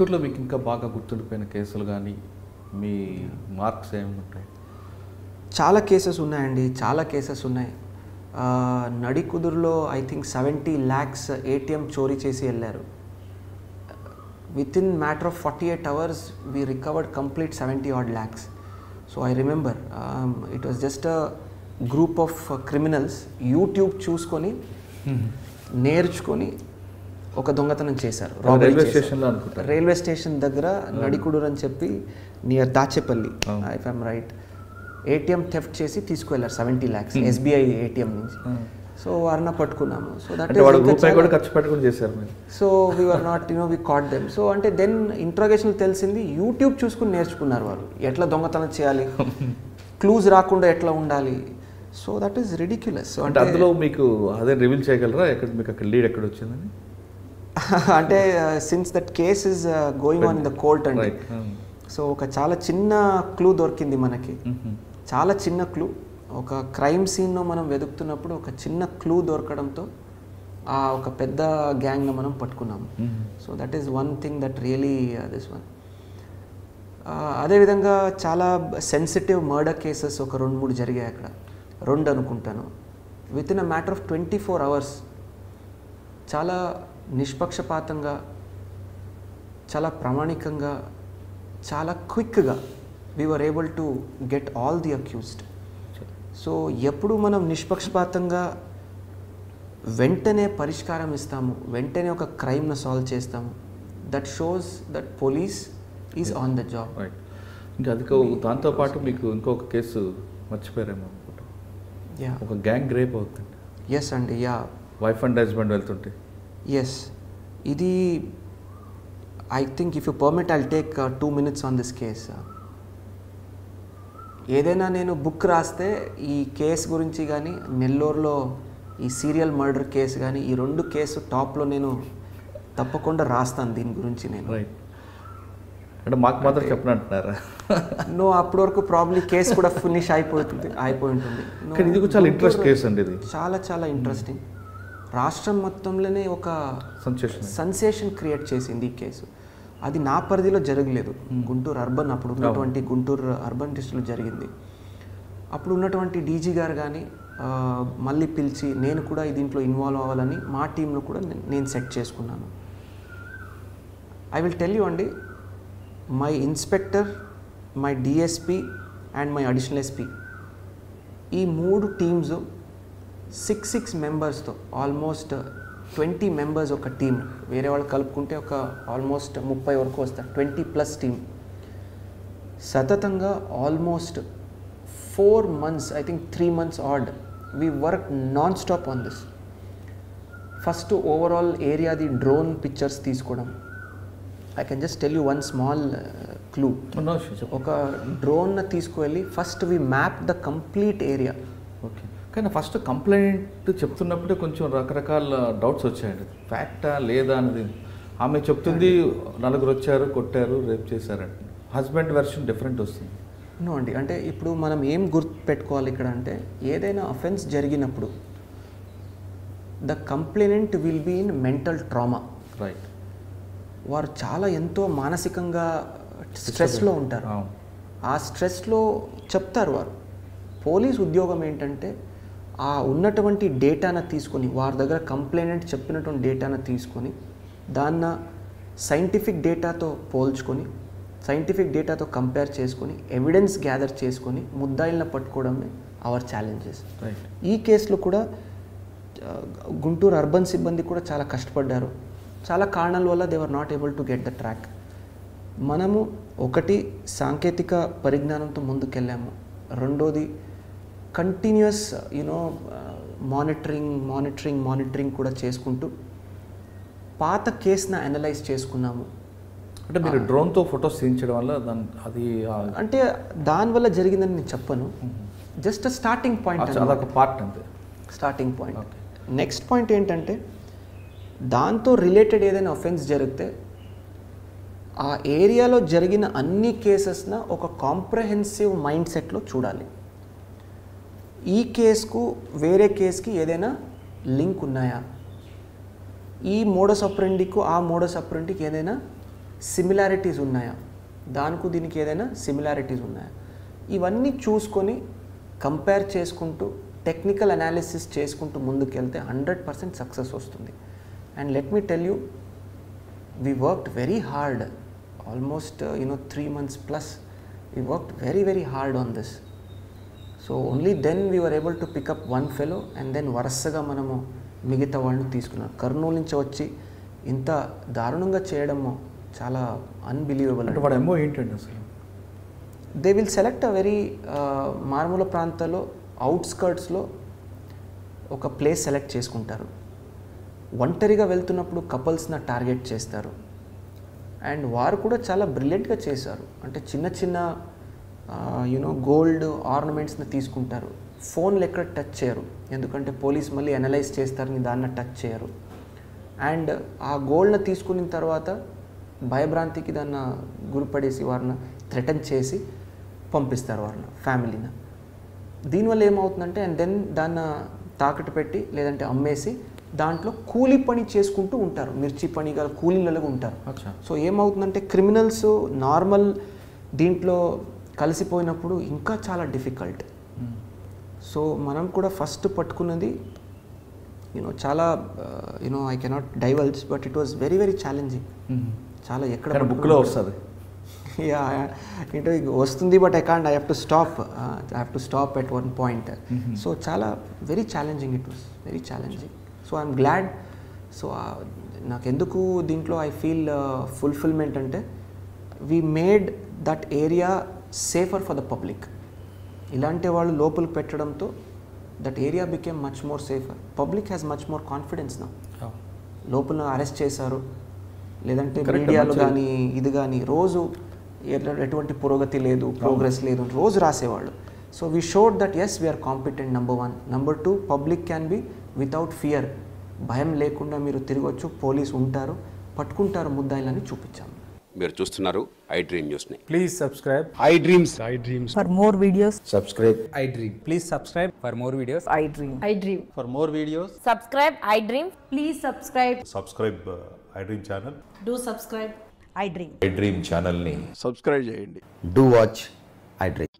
గుంటూరులో మీకు ఇంకా బాగా గుర్తుండిపోయిన కేసులు కానీ మీ మార్క్స్ ఏమి ఉంటాయి? చాలా కేసెస్ ఉన్నాయండి, చాలా కేసెస్ ఉన్నాయి. నడికుదురులో ఐ థింక్ 70 lakhs ATM చోరీ చేసి వెళ్ళారు. With in matter of 48 hours we recovered complete 70 odd lakhs. So I remember it was just a group of criminals YouTube చూసుకొని నేర్చుకొని ఒక దొంగతనం చేశారు. రైల్వే స్టేషన్ దగ్గర నడికుడురు అని చెప్పి near Dachepalli, if I'm right, ATM theft చేసి తీసుకువెళ్ళారు 70 lakhs SBI ATM నుంచి. సో వారిని పట్టుకున్నాము. సో దట్ ఖర్చు పెట్టుకుని చేశారు. So we are not we caught them. So అంటే దెన్ ఇంట్రోగేషన్ తెలిసింది యూట్యూబ్ చూసుకుని నేర్చుకున్నారు వాళ్ళు ఎట్లా దొంగతనం చేయాలి, క్లూజ్ రాకుండా ఎట్లా ఉండాలి. So that is ridiculous. అంటే అందులో మీకు అదే రివీల్ చేయగలరా ఎక్కడ మీకు అక్కడ లీడ్ ఎక్కడ వచ్చిందని? అంటే since that case is going on in the court అండి. సో ఒక చాలా చిన్న క్లూ దొరికింది మనకి, చాలా చిన్న క్లూ. ఒక క్రైమ్ సీన్ను మనం వెతుకుతున్నప్పుడు ఒక చిన్న క్లూ దొరకడంతో ఆ ఒక పెద్ద గ్యాంగ్ను మనం పట్టుకున్నాము. So that is one thing that really this one. అదేవిధంగా చాలా సెన్సిటివ్ మర్డర్ కేసెస్ ఒక 2-3 జరిగాయి అక్కడ, 2 అనుకుంటాను. With in a matter of 24 hours చాలా నిష్పక్షపాతంగా, చాలా ప్రామాణికంగా, చాలా క్విక్గా we were able to get all the accused. So ఎప్పుడు మనం నిష్పక్షపాతంగా వెంటనే పరిష్కారం ఇస్తాము, వెంటనే ఒక క్రైమ్ను సాల్వ్ చేస్తాము, that shows that police is on the job. Right. ఇంకా అది దాంతోపాటు మీకు ఇంకొక కేసు మర్చిపోయారేమో అనుకుంటా, ఒక గ్యాంగ్ రేప్ అవుతుంది. ఎస్ అండి, యా. వైఫ్ అండ్ హస్బెండ్ వెళ్తుంటే. ఎస్, ఇది I think if you permit I'll take 2 minutes on this case. ఏదైనా నేను బుక్ రాస్తే ఈ కేసు గురించి కానీ, నెల్లూరులో ఈ సీరియల్ మర్డర్ కేసు కానీ, ఈ 2 కేసు టాప్లో నేను తప్పకుండా రాస్తాను దీని గురించి నేను. రైట్. అంటే మాకు మాత్రం చెప్పనంటున్నారా? నో, అప్పటి వరకు ప్రాబ్లీ కేసు కూడా ఫినిష్ అయిపోయి ఉంటుంది. ఇది చాలా ఇంట్రెస్ట్ కేసు అండి. ఇది చాలా చాలా ఇంట్రెస్టింగ్. రాష్ట్రం మొత్తంలోనే ఒక సెన్సేషన్ క్రియేట్ చేసింది ఈ కేసు. అది నా పరిధిలో జరగలేదు, గుంటూరు అర్బన్, అప్పుడు ఉన్నటువంటి గుంటూరు అర్బన్ డిస్ట్రిక్ట్లో జరిగింది. అప్పుడు ఉన్నటువంటి డీజీ గారు కానీ మళ్ళీ పిలిచి నేను కూడా దీంట్లో ఇన్వాల్వ్ అవ్వాలని మా టీంలో కూడా నేను సెట్ చేసుకున్నాను. ఐ విల్ టెల్ యూ అండి, my inspector, my DSP and my additional SP, ఈ 3 టీమ్స్ 6 మెంబర్స్తో ఆల్మోస్ట్ 20 members ఒక టీమ్, వేరే వాళ్ళు కలుపుకుంటే ఒక ఆల్మోస్ట్ 30 వరకు వస్తారు, 20+ టీమ్. సతతంగా almost 4 months, I think 3 months odd, we work non stop on this. First overall ఏరియాది డ్రోన్ పిక్చర్స్ తీసుకోవడం. I can just tell you one small clue. ఒక డ్రోన్ తీసుకువెళ్ళి first we map the complete area. Okay. కానీ first complaint చెప్తున్నప్పుడే కొంచెం రకరకాల doubts వచ్చాయండి, ఫ్యాక్టా లేదా అనేది. ఆమె చెప్తుంది 4 వచ్చారు, కొట్టారు, రేప్ చేశారంట. హస్బెండ్ వెర్షన్ డిఫరెంట్ వస్తుంది. నో అండి, అంటే ఇప్పుడు మనం ఏం గుర్తుపెట్టుకోవాలి ఇక్కడ అంటే, ఏదైనా అఫెన్స్ జరిగినప్పుడు the complainant will be in mental trauma. Right. వారు చాలా ఎంతో మానసికంగా స్ట్రెస్లో ఉంటారు. ఆ స్ట్రెస్లో చెప్తారు వారు. పోలీస్ ఉద్యోగం ఏంటంటే ఆ ఉన్నటువంటి డేటాను తీసుకొని, వారి దగ్గర కంప్లైనెంట్ చెప్పినటువంటి డేటాను తీసుకొని, దాన్ని సైంటిఫిక్ డేటాతో పోల్చుకొని, సైంటిఫిక్ డేటాతో కంపేర్ చేసుకొని, ఎవిడెన్స్ గ్యాదర్ చేసుకొని ముద్దాయిలను పట్టుకోవడమే అవర్ ఛాలెంజెస్. ఈ కేసులో కూడా గుంటూరు అర్బన్ సిబ్బంది కూడా చాలా కష్టపడ్డారు. చాలా కారణాల వల్ల they were not able to get the track. మనము ఒకటి సాంకేతిక పరిజ్ఞానంతో ముందుకెళ్ళాము, రెండోది కంటిన్యూస్ మానిటరింగ్ కూడా చేసుకుంటూ పాత కేసును అనలైజ్ చేసుకున్నాము. అంటే మీరు డ్రోన్తో ఫొటోస్ తీయించడం వల్ల అది అంటే దానివల్ల జరిగిందని నేను చెప్పను, జస్ట్ స్టార్టింగ్ పాయింట్, అదొక పార్ట్ అంతే, స్టార్టింగ్ పాయింట్. నెక్స్ట్ పాయింట్ ఏంటంటే, దాంతో రిలేటెడ్ ఏదైనా అఫెన్స్ జరిగితే ఆ ఏరియాలో జరిగిన అన్ని కేసెస్న ఒక కాంప్రహెన్సివ్ మైండ్ సెట్లో చూడాలి. ఈ కేసుకు వేరే కేసుకి ఏదైనా లింక్ ఉన్నాయా, ఈ మోడస్ ఆపరెండికు ఆ మోడస్ ఆపరెండికి ఏదైనా సిమిలారిటీస్ ఉన్నాయా, దానికి దీనికి ఏదైనా సిమిలారిటీస్ ఉన్నాయా, ఇవన్నీ చూసుకొని కంపేర్ చేసుకుంటూ టెక్నికల్ అనాలిసిస్ చేసుకుంటూ ముందుకెళ్తే 100% సక్సెస్ వస్తుంది. And let me tell you, we worked very hard, almost 3 months plus. We worked very, very hard on this. So only then we were able to pick up one fellow and then వరుసగా మనము మిగతా వాళ్ళని తీసుకున్నాం. కర్నూలు నుంచి వచ్చి ఇంత దారుణంగా చేయడము చాలా అన్బిలీవబుల్. అంటే వాడు ఏమో ఏంటండి అసలు? They will select a very మారుమూల ప్రాంతాల్లో అవుట్స్కర్ట్స్లో ఒక ప్లేస్ సెలెక్ట్ చేసుకుంటారు. ఒంటరిగా వెళ్తున్నప్పుడు కపుల్స్ని టార్గెట్ చేస్తారు. అండ్ వారు కూడా చాలా బ్రిలియంట్గా చేశారు. అంటే చిన్న చిన్న గోల్డ్ ఆర్నమెంట్స్ని తీసుకుంటారు. ఫోన్లు ఎక్కడ టచ్ చేయరు, ఎందుకంటే పోలీస్ మళ్ళీ అనలైజ్ చేస్తారని దాన్ని టచ్ చేయరు. అండ్ ఆ గోల్డ్ని తీసుకున్న తర్వాత భయభ్రాంతికి దాన్ని గురిపడేసి వారిని థ్రెటన్ చేసి పంపిస్తారు వారిని, ఫ్యామిలీని. దీనివల్ల ఏమవుతుందంటే అండ్ దెన్ దాన్ని తాకట్టు పెట్టి లేదంటే అమ్మేసి దాంట్లో కూలీ పని చేసుకుంటూ ఉంటారు. మిర్చి పని గల కూలీలలో ఉంటారు. సో ఏమవుతుందంటే క్రిమినల్స్ నార్మల్ దీంట్లో కలిసిపోయినప్పుడు ఇంకా చాలా డిఫికల్ట్. సో మనం కూడా ఫస్ట్ పట్టుకున్నది చాలా I cannot divulge, but it was very very challenging. చాలా ఎక్కడ బుక్లో వస్తుంది వస్తుంది, but I have to stop at one point. So చాలా very challenging, it was very challenging. So I'm glad. So నాకెందుకు దీంట్లో ఐ ఫీల్ ఫుల్ఫిల్మెంట్ అంటే we made that area safer for the public. ఇలాంటి వాళ్ళు లోపలికి పెట్టడంతో that area became much more safer. Public has much more confidence నా. లోపల arrest చేశారు లేదంటే మీడియాలో కానీ ఇది కానీ రోజు ఎటువంటి పురోగతి లేదు, ప్రోగ్రెస్ లేదు రోజు రాసేవాళ్ళు. So we showed that as we are competent, number 1. Number 2, public can be without fear. భయం లేకుండా మీరు తిరగొచ్చు, పోలీసు ఉంటారు, పట్టుకుంటారు ముద్దాయిలని చూపించాము. మీరు చూస్తున్నారు ఐ డ్రీమ్ న్యూస్ ని. Please subscribe. I dreams. For more videos, subscribe. I dream. Please subscribe for more videos. I dream. I dream. For more videos, Subscribe, I dream. Please subscribe. Subscribe I dream channel. Do subscribe. I dream. I dream ఛానల్ని do watch I dream.